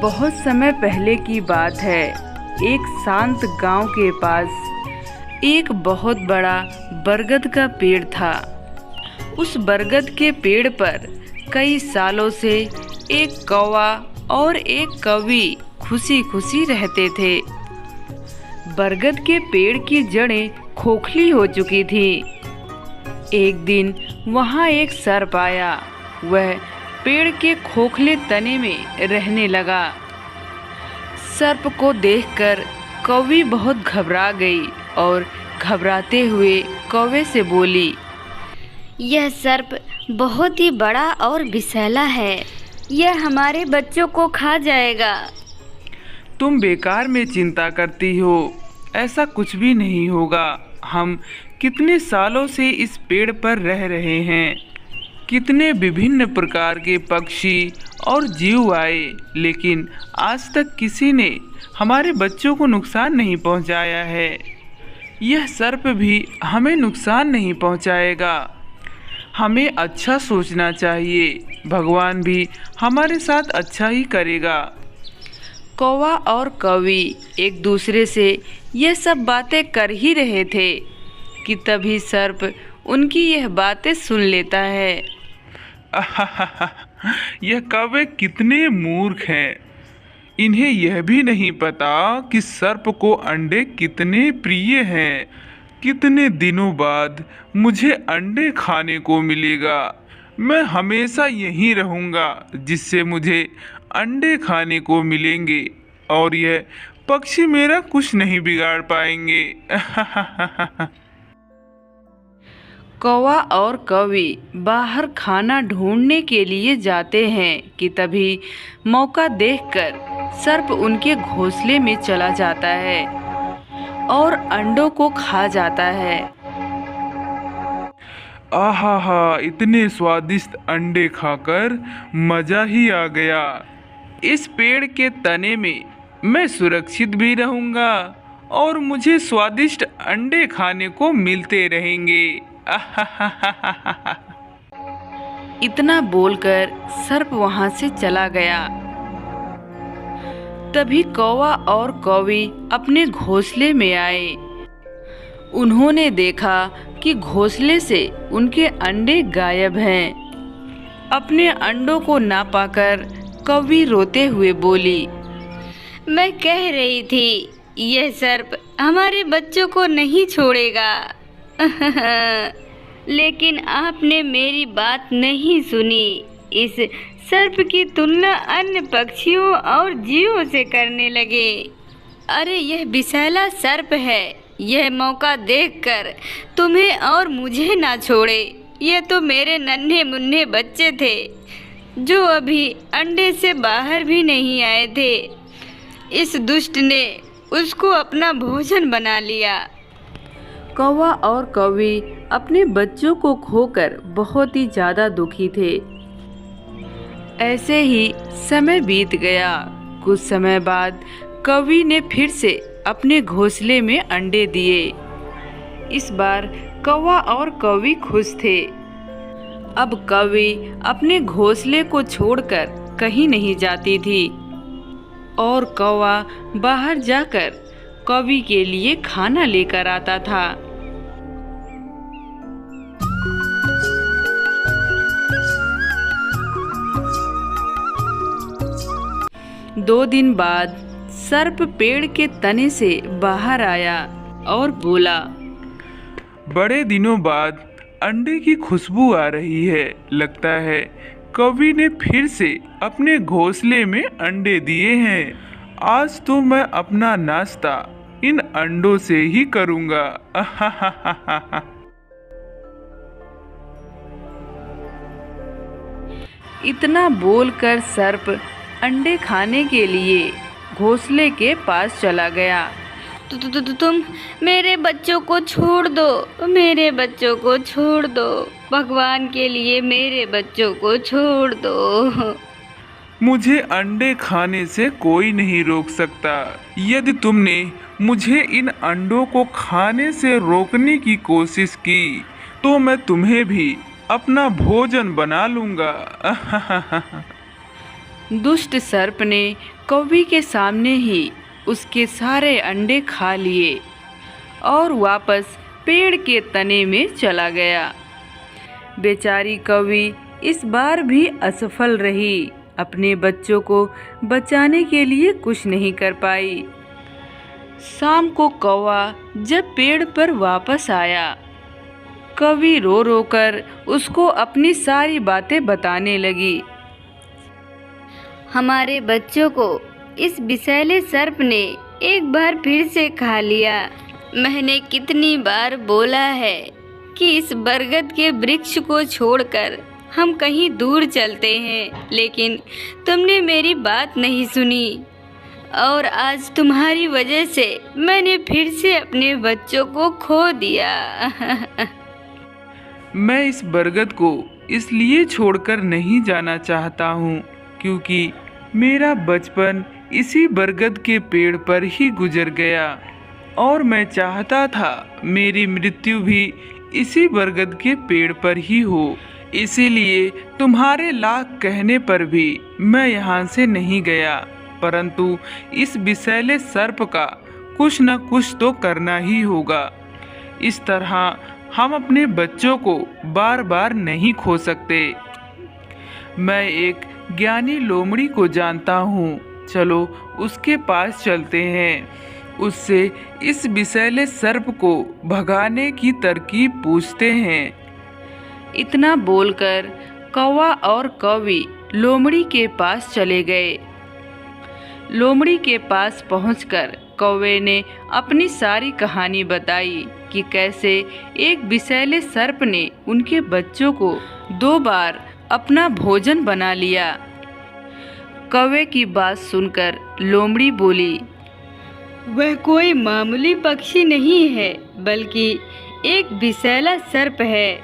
बहुत समय पहले की बात है। एक शांत गांव के पास एक बहुत बड़ा बरगद का पेड़ था। उस बरगद के पेड़ पर कई सालों से एक कौवा और एक कौवी खुशी खुशी रहते थे। बरगद के पेड़ की जड़ें खोखली हो चुकी थी। एक दिन वहाँ एक सर्प आया। वह पेड़ के खोखले तने में रहने लगा। सर्प को देखकर कौवी बहुत घबरा गई और घबराते हुए कौवे से बोली, यह सर्प बहुत ही बड़ा और विषैला है। यह हमारे बच्चों को खा जाएगा। तुम बेकार में चिंता करती हो। ऐसा कुछ भी नहीं होगा। हम कितने सालों से इस पेड़ पर रह रहे हैं। कितने विभिन्न प्रकार के पक्षी और जीव आए, लेकिन आज तक किसी ने हमारे बच्चों को नुकसान नहीं पहुंचाया है। यह सर्प भी हमें नुकसान नहीं पहुंचाएगा। हमें अच्छा सोचना चाहिए। भगवान भी हमारे साथ अच्छा ही करेगा। कौवा और कौवी एक दूसरे से ये सब बातें कर ही रहे थे कि तभी सर्प उनकी यह बातें सुन लेता है। यह कौवे कितने मूर्ख हैं। इन्हें यह भी नहीं पता कि सर्प को अंडे कितने प्रिय हैं। कितने दिनों बाद मुझे अंडे खाने को मिलेगा। मैं हमेशा यहीं रहूँगा जिससे मुझे अंडे खाने को मिलेंगे और यह पक्षी मेरा कुछ नहीं बिगाड़ पाएंगे। कौवा और कौवी बाहर खाना ढूंढने के लिए जाते हैं कि तभी मौका देखकर सर्प उनके घोंसले में चला जाता है और अंडों को खा जाता है। आहा, इतने स्वादिष्ट अंडे खाकर मजा ही आ गया। इस पेड़ के तने में मैं सुरक्षित भी रहूंगा और मुझे स्वादिष्ट अंडे खाने को मिलते रहेंगे। इतना बोलकर सर्प वहां से चला गया। तभी कौवा और कौवी अपने घोंसले में आए। उन्होंने देखा कि घोंसले से उनके अंडे गायब हैं। अपने अंडों को ना पाकर कौवी रोते हुए बोली, मैं कह रही थी यह सर्प हमारे बच्चों को नहीं छोड़ेगा। लेकिन आपने मेरी बात नहीं सुनी। इस सर्प की तुलना अन्य पक्षियों और जीवों से करने लगे। अरे यह विषैला सर्प है। यह मौका देखकर तुम्हें और मुझे ना छोड़े। ये तो मेरे नन्हे मुन्ने बच्चे थे जो अभी अंडे से बाहर भी नहीं आए थे। इस दुष्ट ने उसको अपना भोजन बना लिया। कौवा और कौवी अपने बच्चों को खोकर बहुत ही ज़्यादा दुखी थे। ऐसे ही समय बीत गया। कुछ समय बाद कौवी ने फिर से अपने घोंसले में अंडे दिए। इस बार कौवा और कौवी खुश थे। अब कौवी अपने घोंसले को छोड़कर कहीं नहीं जाती थी और कौवा बाहर जाकर कौवी के लिए खाना लेकर आता था। दो दिन बाद सर्प पेड़ के तने से बाहर आया और बोला, बड़े दिनों बाद अंडे की खुशबू आ रही है। लगता है कौवी ने फिर से अपने घोंसले में अंडे दिए हैं। आज तो मैं अपना नाश्ता इन अंडों से ही करूँगा। इतना बोलकर सर्प अंडे खाने के लिए घोंसले के पास चला गया। तुम मेरे बच्चों को छोड़ दो। मेरे बच्चों को छोड़ दो। भगवान के लिए मेरे बच्चों को छोड़ दो। मुझे अंडे खाने से कोई नहीं रोक सकता। यदि तुमने मुझे इन अंडों को खाने से रोकने की कोशिश की तो मैं तुम्हें भी अपना भोजन बना लूँगा। दुष्ट सर्प ने कौवी के सामने ही उसके सारे अंडे खा लिए और वापस पेड़ के तने में चला गया। बेचारी कौवी इस बार भी असफल रही, अपने बच्चों को बचाने के लिए कुछ नहीं कर पाई। शाम को कौवा जब पेड़ पर वापस आया, कौवी रो रो कर उसको अपनी सारी बातें बताने लगी। हमारे बच्चों को इस विषैले सर्प ने एक बार फिर से खा लिया। मैंने कितनी बार बोला है कि इस बरगद के वृक्ष को छोड़कर हम कहीं दूर चलते हैं, लेकिन तुमने मेरी बात नहीं सुनी और आज तुम्हारी वजह से मैंने फिर से अपने बच्चों को खो दिया। मैं इस बरगद को इसलिए छोड़कर नहीं जाना चाहता हूँ क्योंकि मेरा बचपन इसी बरगद के पेड़ पर ही गुजर गया और मैं चाहता था मेरी मृत्यु भी इसी बरगद के पेड़ पर ही हो। इसीलिए तुम्हारे लाख कहने पर भी मैं यहाँ से नहीं गया, परंतु इस विषैले सर्प का कुछ न कुछ तो करना ही होगा। इस तरह हम अपने बच्चों को बार बार नहीं खो सकते। मैं एक ज्ञानी लोमड़ी को जानता हूँ, चलो उसके पास चलते हैं, उससे इस विषैले सर्प को भगाने की तरकीब पूछते हैं। इतना बोलकर कौवा और कौवी लोमड़ी के पास चले गए। लोमड़ी के पास पहुंचकर कौवे ने अपनी सारी कहानी बताई कि कैसे एक विषैले सर्प ने उनके बच्चों को 2 बार अपना भोजन बना लिया। कौवे की बात सुनकर लोमड़ी बोली, वह कोई मामूली पक्षी नहीं है, बल्कि एक विषैला सर्प है,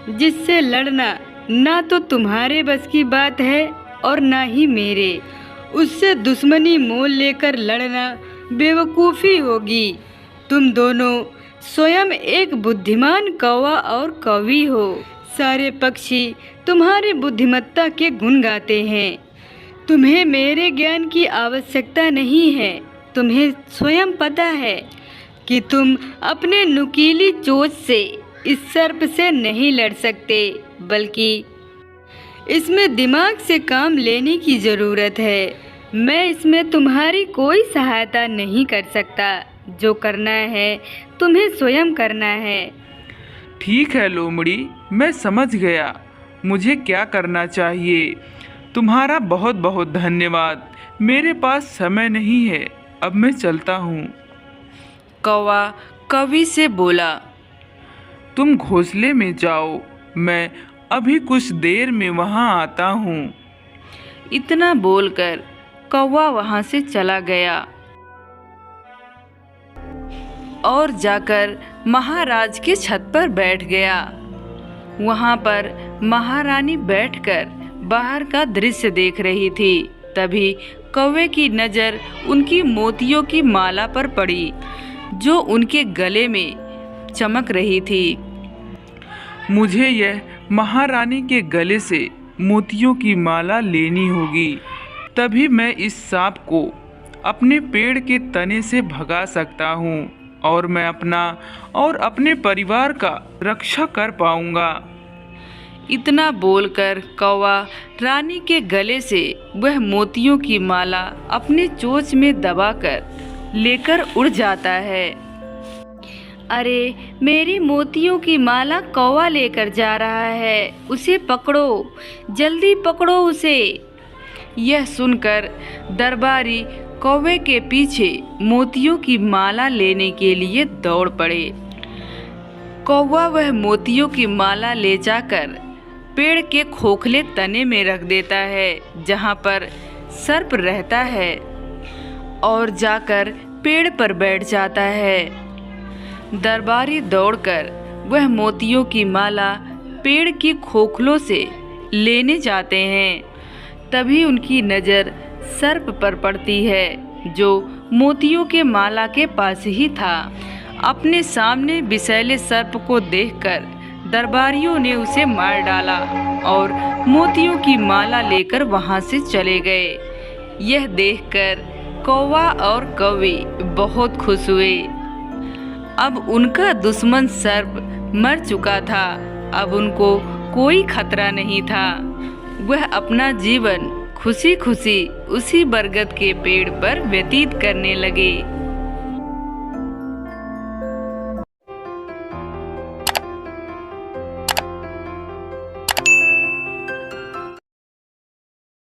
जिससे लड़ना ना तो तुम्हारे बस की बात है और ना ही मेरे। उससे दुश्मनी मोल लेकर लड़ना बेवकूफ़ी होगी। तुम दोनों स्वयं एक बुद्धिमान कौवा और कौवी हो। सारे पक्षी तुम्हारी बुद्धिमत्ता के गुण गाते हैं। तुम्हें मेरे ज्ञान की आवश्यकता नहीं है। तुम्हें स्वयं पता है कि तुम अपने नुकीली चोंच से इस सर्प से नहीं लड़ सकते, बल्कि इसमें दिमाग से काम लेने की ज़रूरत है। मैं इसमें तुम्हारी कोई सहायता नहीं कर सकता। जो करना है तुम्हें स्वयं करना है। ठीक है लोमड़ी, मैं समझ गया मुझे क्या करना चाहिए। तुम्हारा बहुत बहुत धन्यवाद। मेरे पास समय नहीं है, अब मैं चलता हूँ। कौवा कौवी से बोला, तुम घोंसले में जाओ, मैं अभी कुछ देर में वहाँ आता हूँ। इतना बोलकर कौवा वहाँ से चला गया और जाकर महाराज के छत पर बैठ गया। वहाँ पर महारानी बैठकर बाहर का दृश्य देख रही थी। तभी कौवे की नज़र उनकी मोतियों की माला पर पड़ी, जो उनके गले में चमक रही थी। मुझे यह महारानी के गले से मोतियों की माला लेनी होगी, तभी मैं इस सांप को अपने पेड़ के तने से भगा सकता हूँ और मैं अपना और अपने परिवार का रक्षा कर पाऊँगा। इतना बोलकर कौवा रानी के गले से वह मोतियों की माला अपने चोंच में दबाकर लेकर उड़ जाता है। अरे, मेरी मोतियों की माला कौवा लेकर जा रहा है, उसे पकड़ो, जल्दी पकड़ो उसे। यह सुनकर दरबारी कौवे के पीछे मोतियों की माला लेने के लिए दौड़ पड़े। कौवा वह मोतियों की माला ले जाकर पेड़ के खोखले तने में रख देता है, जहाँ पर सर्प रहता है, और जाकर पेड़ पर बैठ जाता है। दरबारी दौड़कर वह मोतियों की माला पेड़ की खोखलों से लेने जाते हैं। तभी उनकी नज़र सर्प पर पड़ती है, जो मोतियों के माला के पास ही था। अपने सामने विषैले सर्प को देखकर दरबारियों ने उसे मार डाला और मोतियों की माला लेकर वहां से चले गए। यह देखकर कौवा और कौवी बहुत खुश हुए। अब उनका दुश्मन सर्प मर चुका था। अब उनको कोई खतरा नहीं था। वह अपना जीवन खुशी खुशी उसी बरगद के पेड़ पर व्यतीत करने लगे।